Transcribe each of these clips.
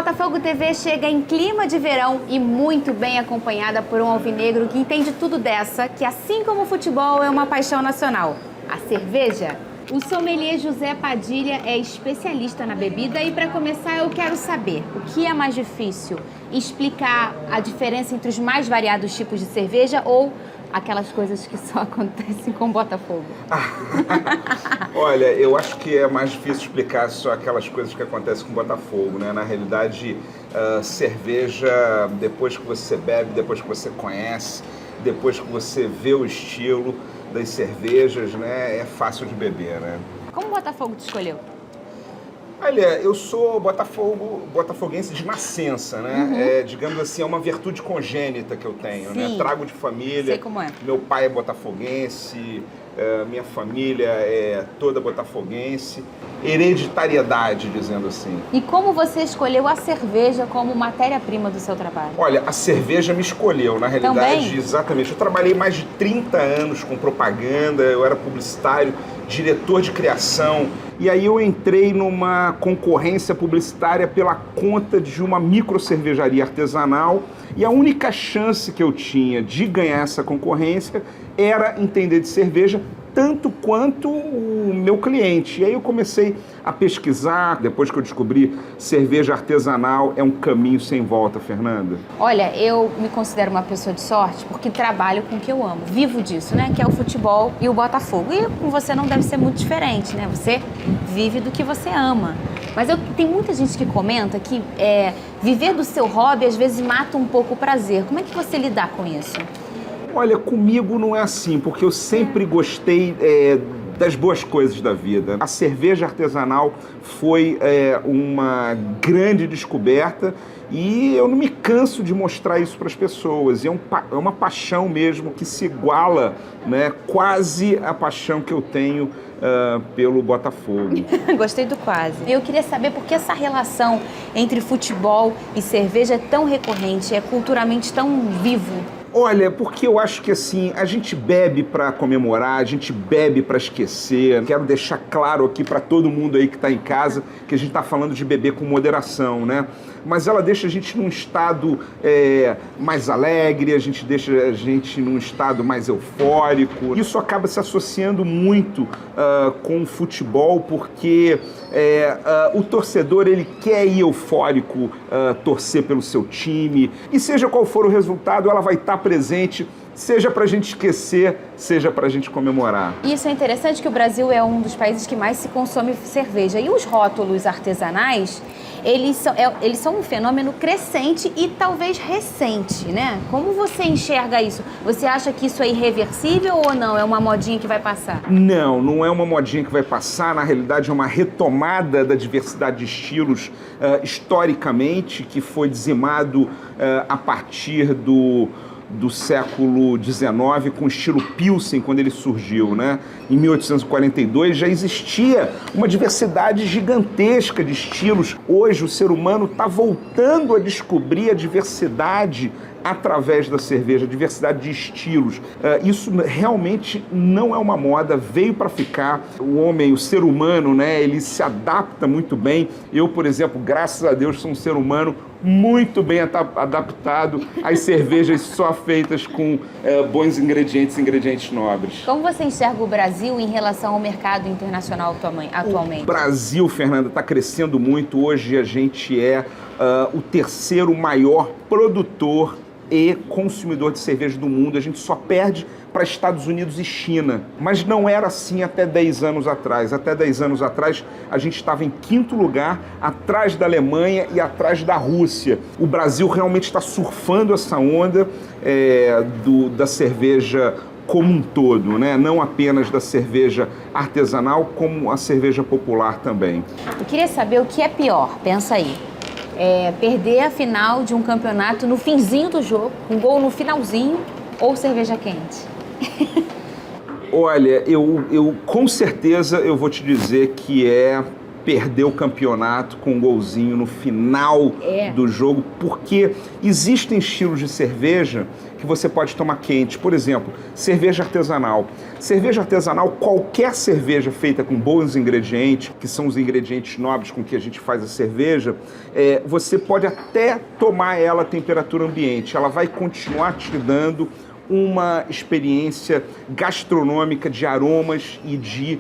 Botafogo TV chega em clima de verão e muito bem acompanhada por um alvinegro que entende tudo dessa, que assim como o futebol é uma paixão nacional, a cerveja. O sommelier José Padilha é especialista na bebida e para começar eu quero saber o que é mais difícil, explicar a diferença entre os mais variados tipos de cerveja ou aquelas coisas que só acontecem com Botafogo? Olha, eu acho que é mais difícil explicar só aquelas coisas que acontecem com Botafogo, né? Na realidade, cerveja, depois que você bebe, depois que você conhece, depois que você vê o estilo das cervejas, né? É fácil de beber, né? Como o Botafogo te escolheu? Olha, eu sou botafoguense de nascença, né? Digamos assim, é uma virtude congênita que eu tenho, né? Trago de família. Sei como é. Meu pai é botafoguense, minha família é toda botafoguense. Hereditariedade, dizendo assim. E como você escolheu a cerveja como matéria-prima do seu trabalho? Olha, a cerveja me escolheu, na realidade, Também? Exatamente. Eu trabalhei mais de 30 anos com propaganda, eu era publicitário, diretor de criação, e aí eu entrei numa concorrência publicitária pela conta de uma micro cervejaria artesanal, e a única chance que eu tinha de ganhar essa concorrência era entender de cerveja tanto quanto o meu cliente. E aí eu comecei a pesquisar, depois que eu descobri cerveja artesanal é um caminho sem volta, Fernanda. Olha, eu me considero uma pessoa de sorte porque trabalho com o que eu amo, vivo disso, né? Que é o futebol e o Botafogo. E com você não deve ser muito diferente, né? Você vive do que você ama. Mas tem muita gente que comenta que viver do seu hobby às vezes mata um pouco o prazer. Como é que você lidar com isso? Olha, comigo não é assim, porque eu sempre gostei das boas coisas da vida. A cerveja artesanal foi uma grande descoberta e eu não me canso de mostrar isso para as pessoas. É uma paixão mesmo que se iguala, né, quase a paixão que eu tenho pelo Botafogo. Gostei do quase. Eu queria saber por que essa relação entre futebol e cerveja é tão recorrente, é culturalmente tão vivo. Olha, porque eu acho que assim, a gente bebe para comemorar, a gente bebe para esquecer. Quero deixar claro aqui para todo mundo aí que está em casa que a gente está falando de beber com moderação, né? Mas ela deixa a gente num estado mais alegre, deixa a gente num estado mais eufórico. Isso acaba se associando muito com o futebol, porque o torcedor ele quer ir eufórico, torcer pelo seu time, e seja qual for o resultado, ela vai estar presente, seja pra gente esquecer, seja pra gente comemorar. Isso é interessante que o Brasil é um dos países que mais se consome cerveja. E os rótulos artesanais, eles são um fenômeno crescente e talvez recente, né? Como você enxerga isso? Você acha que isso é irreversível ou não? É uma modinha que vai passar? Não, não é uma modinha que vai passar. Na realidade, é uma retomada da diversidade de estilos historicamente, que foi dizimado a partir do século XIX, com o estilo Pilsen, quando ele surgiu, né? Em 1842 já existia uma diversidade gigantesca de estilos. Hoje o ser humano está voltando a descobrir a diversidade através da cerveja, a diversidade de estilos. Isso realmente não é uma moda, veio para ficar. O homem, o ser humano, né, ele se adapta muito bem. Eu, por exemplo, graças a Deus, sou um ser humano muito bem adaptado às cervejas só feitas com bons ingredientes nobres. Como você enxerga o Brasil em relação ao mercado internacional atualmente? O Brasil, Fernanda, está crescendo muito. Hoje a gente é o terceiro maior produtor e consumidor de cerveja do mundo. A gente só perde para Estados Unidos e China. Mas não era assim até 10 anos atrás. Até 10 anos atrás, a gente estava em 5º lugar, atrás da Alemanha e atrás da Rússia. O Brasil realmente está surfando essa onda da cerveja como um todo, né? Não apenas da cerveja artesanal, como a cerveja popular também. Eu queria saber o que é pior, pensa aí. Perder a final de um campeonato no finzinho do jogo, um gol no finalzinho, ou cerveja quente? Olha, eu com certeza eu vou te dizer que é perder o campeonato com um golzinho no final do jogo, porque existem estilos de cerveja que você pode tomar quente. Por exemplo, cerveja artesanal. Cerveja artesanal, qualquer cerveja feita com bons ingredientes, que são os ingredientes nobres com que a gente faz a cerveja, você pode até tomar ela a temperatura ambiente. Ela vai continuar te dando uma experiência gastronômica de aromas e de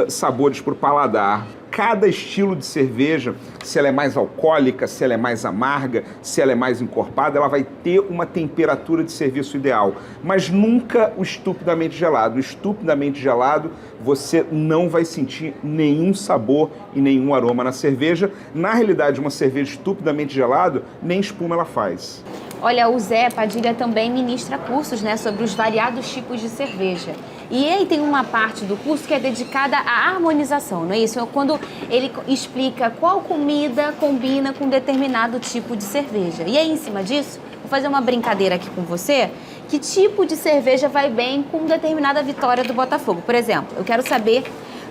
sabores para o paladar. Cada estilo de cerveja, se ela é mais alcoólica, se ela é mais amarga, se ela é mais encorpada, ela vai ter uma temperatura de serviço ideal, mas nunca o estupidamente gelado. O estupidamente gelado, você não vai sentir nenhum sabor e nenhum aroma na cerveja. Na realidade, uma cerveja estupidamente gelada, nem espuma ela faz. Olha, o Zé Padilha também ministra cursos, né, sobre os variados tipos de cerveja. E aí tem uma parte do curso que é dedicada à harmonização, não é isso? É quando ele explica qual comida combina com determinado tipo de cerveja. E aí, em cima disso, vou fazer uma brincadeira aqui com você. Que tipo de cerveja vai bem com determinada vitória do Botafogo? Por exemplo, eu quero saber,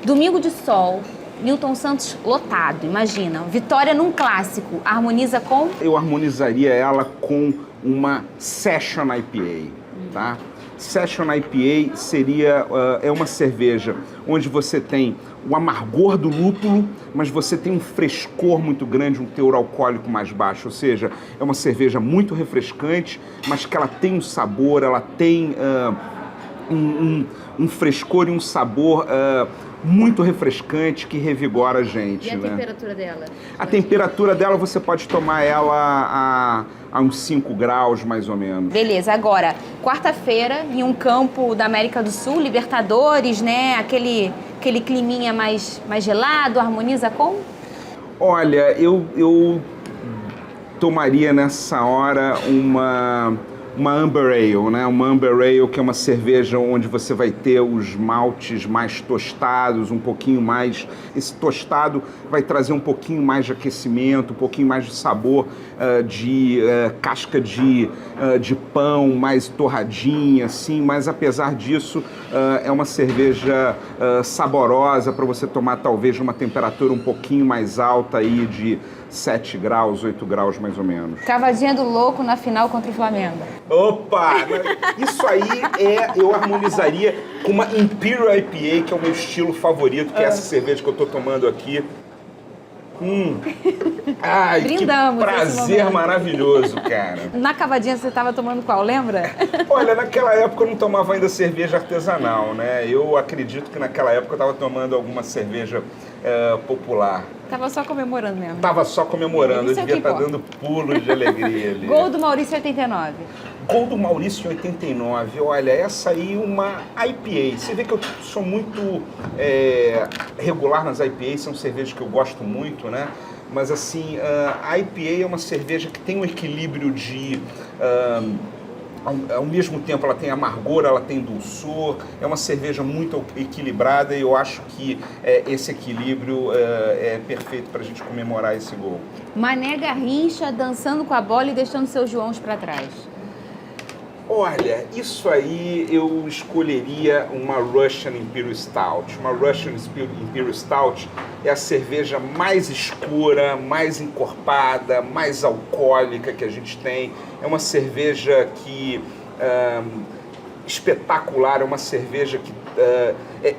domingo de sol, Newton Santos lotado, imagina. Vitória num clássico, harmoniza com? Eu harmonizaria ela com uma Session IPA, tá? Session IPA seria uma cerveja onde você tem o amargor do lúpulo, mas você tem um frescor muito grande, um teor alcoólico mais baixo. Ou seja, é uma cerveja muito refrescante, mas que ela tem um sabor, ela tem um frescor e um sabor muito refrescante que revigora a gente. E a né? temperatura dela? A temperatura dela você pode tomar ela a uns 5 graus, mais ou menos. Beleza, agora, quarta-feira, em um campo da América do Sul, Libertadores, né? Aquele climinha mais gelado, harmoniza com? Olha, eu tomaria nessa hora uma Amber Ale, né? Uma Amber Ale, que é uma cerveja onde você vai ter os maltes mais tostados, um pouquinho mais... Esse tostado vai trazer um pouquinho mais de aquecimento, um pouquinho mais de sabor de casca de pão, mais torradinha, assim. Mas, apesar disso, é uma cerveja saborosa para você tomar, talvez, numa temperatura um pouquinho mais alta aí de 7 graus, 8 graus, mais ou menos. Cavadinha do louco na final contra o Flamengo. Opa! Isso aí eu harmonizaria com uma Imperial IPA, que é o meu estilo favorito, que é essa cerveja que eu tô tomando aqui. Ai, brindamos que prazer maravilhoso, cara. Na cavadinha você estava tomando qual, lembra? Olha, naquela época eu não tomava ainda cerveja artesanal, né? Eu acredito que naquela época eu estava tomando alguma cerveja popular. Tava só comemorando mesmo. Tava só comemorando, eu Isso é devia o que estar importa. dando pulos de alegria ali. Gol do Maurício 89. Gol do Maurício em 89, olha, essa aí uma IPA. Você vê que eu sou muito regular nas IPAs, são cervejas que eu gosto muito, né? Mas assim, a IPA é uma cerveja que tem um equilíbrio de... ao mesmo tempo ela tem amargor, ela tem dulçor, é uma cerveja muito equilibrada e eu acho que esse equilíbrio é perfeito para a gente comemorar esse gol. Mané Garrincha dançando com a bola e deixando seus Joãos para trás. Olha, isso aí eu escolheria uma Russian Imperial Stout. Uma Russian Imperial Stout é a cerveja mais escura, mais encorpada, mais alcoólica que a gente tem. É uma cerveja que espetacular, é uma cerveja que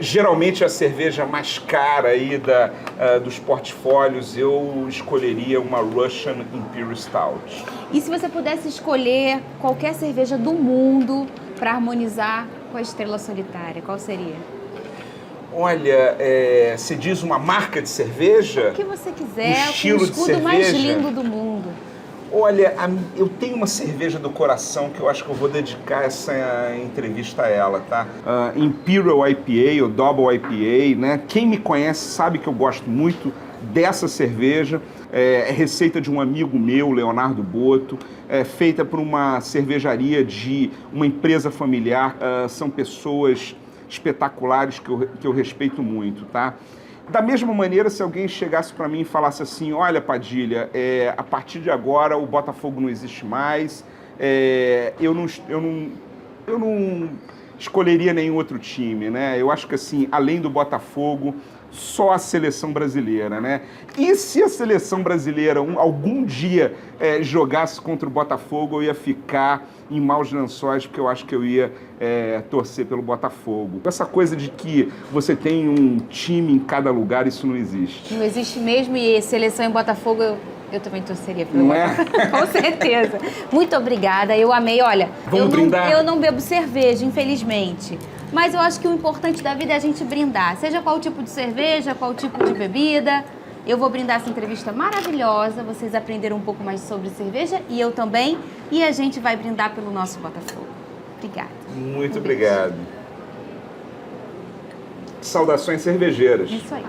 geralmente é a cerveja mais cara aí dos portfólios. Eu escolheria uma Russian Imperial Stout. E se você pudesse escolher qualquer cerveja do mundo para harmonizar com a Estrela Solitária, qual seria? Olha, se diz uma marca de cerveja? O que você quiser, estilo com o de escudo mais cerveja? lindo do mundo. Olha, eu tenho uma cerveja do coração que eu acho que eu vou dedicar essa entrevista a ela, tá? Imperial IPA ou Double IPA, né? Quem me conhece sabe que eu gosto muito dessa cerveja. É receita de um amigo meu, Leonardo Boto, feita por uma cervejaria de uma empresa familiar. São pessoas espetaculares que eu respeito muito, tá? Da mesma maneira, se alguém chegasse para mim e falasse assim, olha, Padilha, a partir de agora o Botafogo não existe mais, eu escolheria nenhum outro time, né? Eu acho que, assim, além do Botafogo, só a seleção brasileira, né? E se a seleção brasileira algum dia jogasse contra o Botafogo, eu ia ficar em maus lençóis, porque eu acho que eu ia torcer pelo Botafogo. Essa coisa de que você tem um time em cada lugar, isso não existe. Não existe mesmo, e seleção em Botafogo eu também torceria pelo Botafogo. Com certeza. Muito obrigada, eu amei. Olha, eu não bebo cerveja, infelizmente. Mas eu acho que o importante da vida é a gente brindar. Seja qual tipo de cerveja, qual tipo de bebida. Eu vou brindar essa entrevista maravilhosa. Vocês aprenderam um pouco mais sobre cerveja e eu também. E a gente vai brindar pelo nosso Botafogo. Obrigada. Muito obrigado. Saudações cervejeiras. Isso aí.